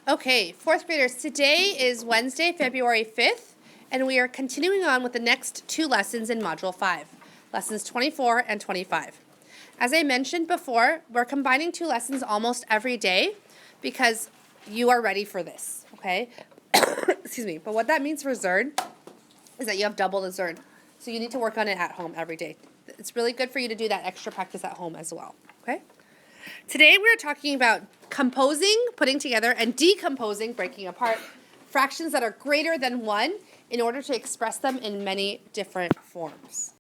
Okay, fourth graders, today is Wednesday, February 5th, and we are continuing on with the next two lessons in Module 5, lessons 24 and 25. As I mentioned before, we're combining two lessons almost every day because you are ready for this, okay? Excuse me, but what that means for Zerd is that you have double the Zerd, so you need to work on it at home every day. It's really good for you to do that extra practice at home as well, okay? Today we're talking about composing, putting together, and decomposing, breaking apart, fractions that are greater than 1 in order to express them in many different forms.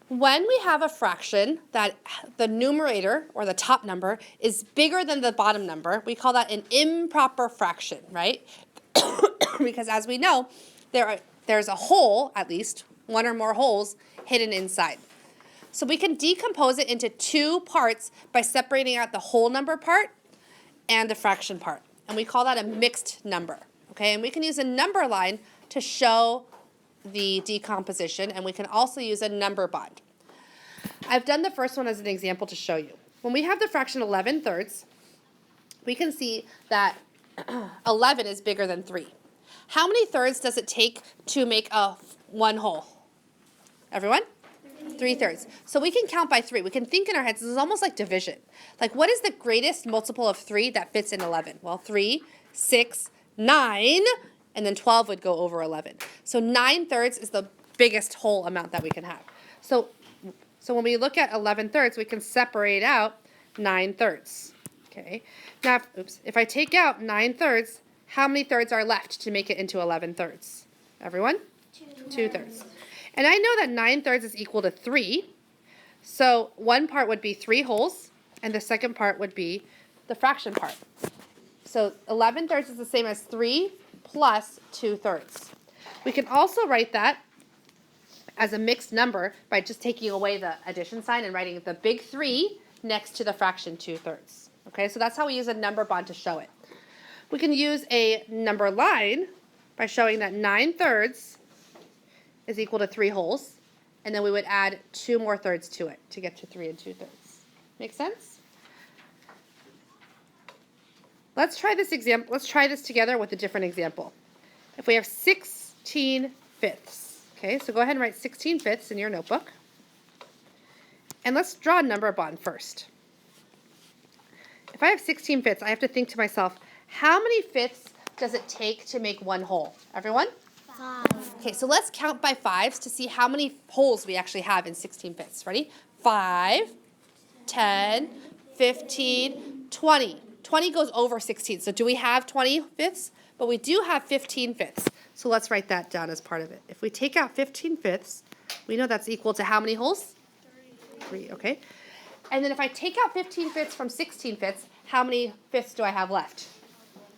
When we have a fraction that the numerator, or the top number, is bigger than the bottom number, we call that an improper fraction, right? Because as we know, there's a hole, at least, one or more holes, hidden inside. So we can decompose it into two parts by separating out the whole number part and the fraction part. And we call that a mixed number, okay? And we can use a number line to show the decomposition, and we can also use a number bond. I've done the first one as an example to show you. When we have the fraction 11 thirds, we can see that 11 is bigger than 3. How many thirds does it take to make one whole? Everyone? 3 thirds. So we can count by 3. We can think in our heads, this is almost like division. Like, what is the greatest multiple of 3 that fits in 11? Well, 3, 6, 9, and then 12 would go over 11. So 9 thirds is the biggest whole amount that we can have. So when we look at 11 thirds, we can separate out 9 thirds. Okay. Now, if I take out 9 thirds, how many thirds are left to make it into 11 thirds? Everyone? 2 thirds. And I know that 9 thirds is equal to 3. So one part would be 3 wholes, and the second part would be the fraction part. So 11 thirds is the same as 3 plus 2 thirds. We can also write that as a mixed number by just taking away the addition sign and writing the big 3 next to the fraction 2 thirds. Okay, so that's how we use a number bond to show it. We can use a number line by showing that 9 thirds is equal to 3 wholes, and then we would add 2 more thirds to it to get to 3 and 2 thirds. Make sense? Let's try this together with a different example. If we have 16 fifths, okay, so go ahead and write 16 fifths in your notebook. And let's draw a number bond first. If I have 16 fifths, I have to think to myself, how many fifths does it take to make one whole? Everyone? 5. Okay, so let's count by 5s to see how many holes we actually have in 16 fifths. Ready? 5, 10, 15, 20. 20 goes over 16. So do we have 20 fifths? But we do have 15 fifths. So let's write that down as part of it. If we take out 15 fifths, we know that's equal to how many holes? 3, okay. And then if I take out 15 fifths from 16 fifths, how many fifths do I have left?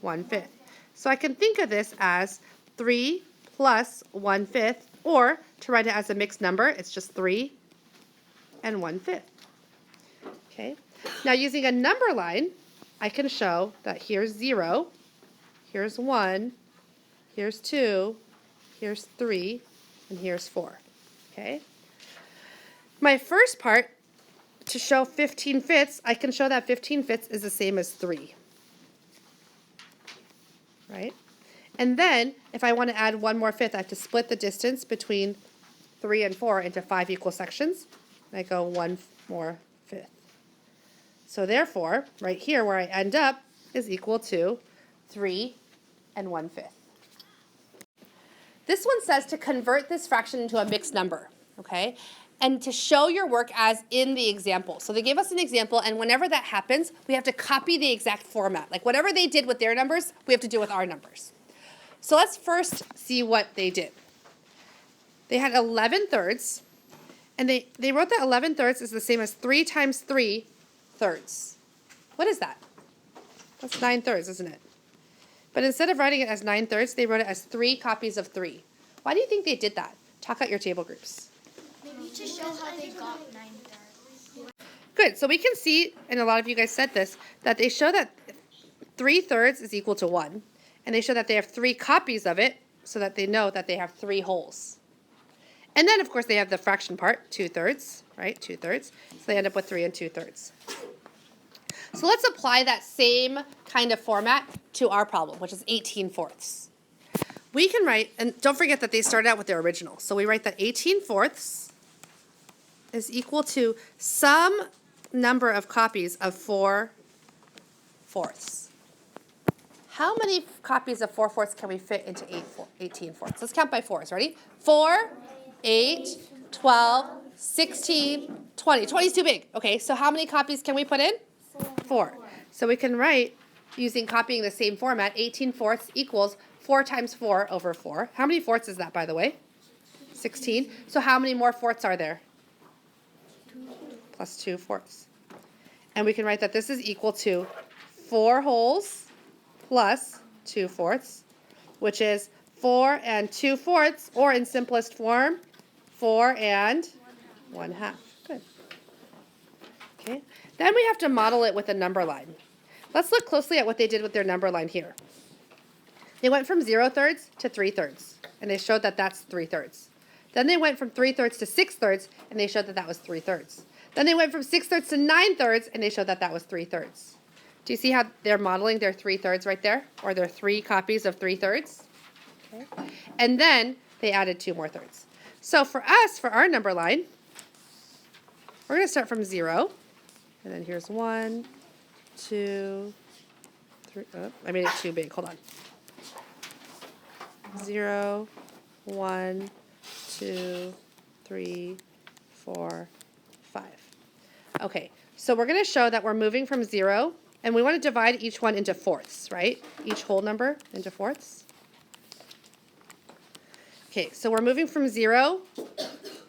1 fifth. So I can think of this as 3 plus 1 fifth, or to write it as a mixed number, it's just 3 and 1 fifth. Okay. Now using a number line, I can show that here's 0, here's 1, here's 2, here's 3, and here's 4. Okay. My first part, to show 15 fifths, I can show that 15 fifths is the same as 3. Right? And then, if I want to add 1 more fifth, I have to split the distance between 3 and 4 into 5 equal sections. And I go 1 more fifth. So therefore, right here where I end up is equal to 3 and 1 fifth. This one says to convert this fraction into a mixed number, okay? And to show your work as in the example. So they gave us an example, and whenever that happens, we have to copy the exact format. Like whatever they did with their numbers, we have to do with our numbers. So let's first see what they did. They had 11 thirds, and they wrote that 11 thirds is the same as 3 times 3 thirds. What is that? That's 9 thirds, isn't it? But instead of writing it as 9 thirds, they wrote it as 3 copies of 3. Why do you think they did that? Talk out your table groups. Maybe to show how they got 9 thirds. Good. So we can see, and a lot of you guys said this, that they show that 3 thirds is equal to 1. And they show that they have 3 copies of it so that they know that they have 3 wholes. And then, of course, they have the fraction part, 2/3, right? 2/3. So they end up with 3 2/3. So let's apply that same kind of format to our problem, which is 18/4. We can write, and don't forget that they started out with their original. So we write that 18/4 is equal to some number of copies of 4/4. How many copies of 4/4 can we fit into 18/4? Let's count by fours. Ready? 4, 8, 12, 16, 20. 20 is too big. Okay, so how many copies can we put in? 4. So we can write, using copying the same format, 18/4 equals 4 times 4 over 4. How many fourths is that, by the way? 16. So how many more fourths are there? Plus 2/4. And we can write that this is equal to 4 wholes plus 2/4, which is 4 2/4, or in simplest form, 4 1/2. Good. Okay. Then we have to model it with a number line. Let's look closely at what they did with their number line here. They went from 0/3 to 3/3, and they showed that that's 3/3. Then they went from 3/3 to 6/3, and they showed that that was 3/3. Then they went from 6/3 to 9/3, and they showed that that was 3/3. Do you see how they're modeling their 3/3 right there? Or their 3 copies of 3/3? Okay. And then they added 2 more thirds. So for us, for our number line, we're going to start from 0. And then here's 1, 2, 3. Oh, I made it too big. Hold on. 0, 1, 2, 3, 4, 5. Okay, so we're going to show that we're moving from 0, and we want to divide each one into fourths, right? Each whole number into fourths. Okay, so we're moving from 0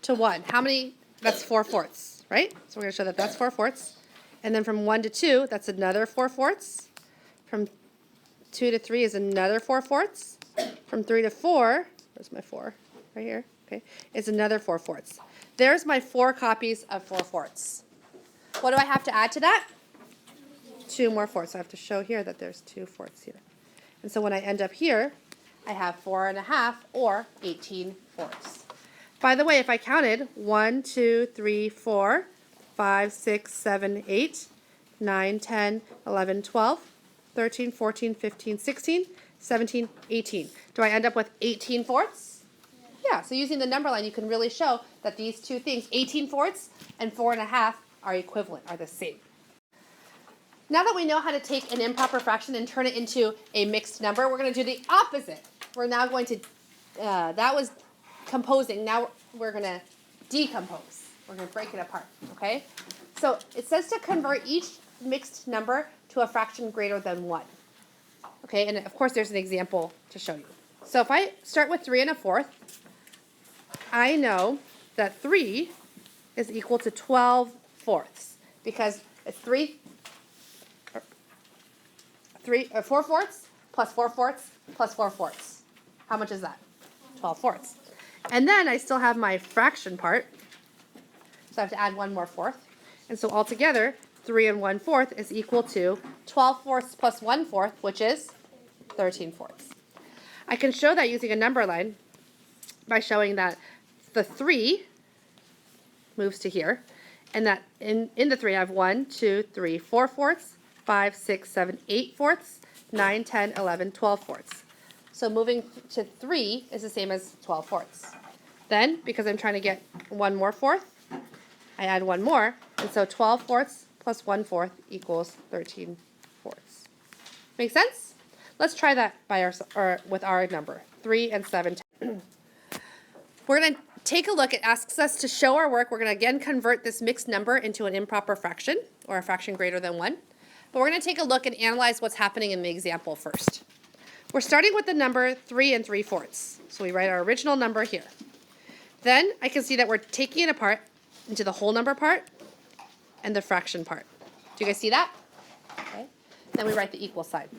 to 1. How many? That's 4/4, right? So we're going to show that that's 4/4. And then from 1 to 2, that's another 4/4. From 2 to 3 is another 4/4. From 3 to 4, where's my 4? Right here, okay, is another 4/4. There's my 4 copies of 4/4. What do I have to add to that? 2 more fourths. I have to show here that there's 2 fourths here. And so when I end up here, I have 4 1/2, or 18/4. By the way, if I counted 1, 2, 3, 4, 5, 6, 7, 8, 9, 10, 11, 12, 13, 14, 15, 16, 17, 18. Do I end up with 18/4? Yeah, so using the number line, you can really show that these two things, 18/4 and 4 1/2, are equivalent, are the same. Now that we know how to take an improper fraction and turn it into a mixed number, we're going to do the opposite. We're now going to, that was composing, now we're going to decompose. We're going to break it apart, okay? So it says to convert each mixed number to a fraction greater than 1. Okay, and of course there's an example to show you. So if I start with 3 1/4, I know that 3 is equal to 12/4, because it's 4/4 plus 4/4 plus 4/4. How much is that? 12/4. And then I still have my fraction part, so I have to add 1 more fourth. And so altogether, 3 1/4 is equal to 12/4 plus 1/4, which is 13/4. I can show that using a number line by showing that the 3 moves to here, and that in the 3 I have 1, 2, 3, 4/4, 5, 6, 7, 8/4, 9, 10, 11, 12/4. So moving to 3 is the same as 12/4. Then, because I'm trying to get 1 more fourth, I add 1 more, and so 12/4 plus 1/4 equals 13/4. Make sense? Let's try that with our number, 3 and 7. We're going to take a look. It asks us to show our work. We're going to again convert this mixed number into an improper fraction, or a fraction greater than 1. But we're going to take a look and analyze what's happening in the example first. We're starting with the number 3 3/4. So we write our original number here. Then I can see that we're taking it apart into the whole number part and the fraction part. Do you guys see that? Okay. Then we write the equal sign.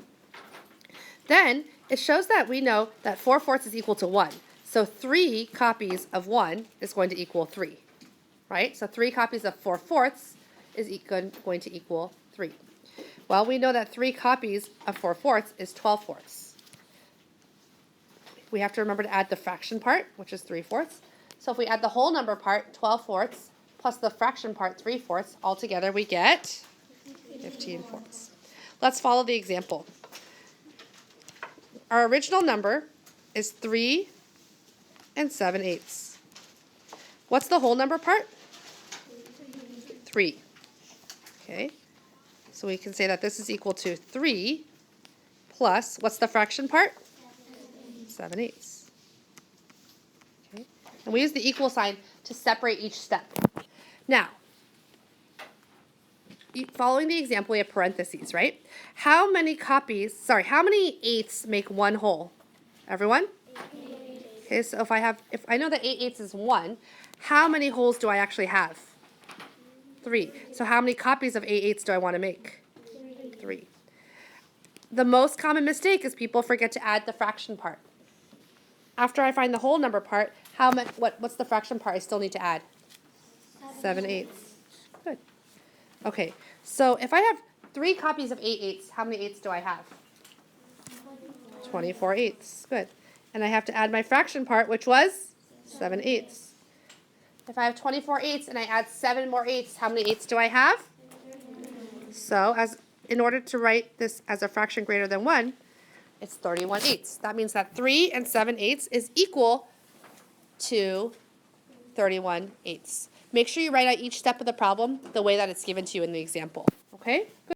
Then it shows that we know that 4/4 is equal to 1. So 3 copies of 1 is going to equal 3, right? So 3 copies of 4/4 is going to equal 3. Well, we know that 3 copies of 4/4 is 12/4. We have to remember to add the fraction part, which is 3/4. So if we add the whole number part, 12/4, plus the fraction part, 3/4, altogether we get 15/4. Let's follow the example. Our original number is 3 7/8. What's the whole number part? 3. Okay. So we can say that this is equal to 3 plus, what's the fraction part? 7/8. Okay. And we use the equal sign to separate each step. Now, following the example, we have parentheses, right? How many eighths make one whole? Everyone? Okay, so if I know that 8/8 is 1, how many wholes do I actually have? 3. So how many copies of 8/8 do I want to make? 3. The most common mistake is people forget to add the fraction part. After I find the whole number part, what's the fraction part I still need to add? 7/8. Good. Okay, so if I have 3 copies of 8/8, how many eighths do I have? 24/8. Good. And I have to add my fraction part, which was 7/8. If I have 24/8 and I add 7 more eighths, how many eighths do I have? So in order to write this as a fraction greater than 1, it's 31/8. That means that 3 7/8 is equal to 31/8. Make sure you write out each step of the problem the way that it's given to you in the example. Okay? Good.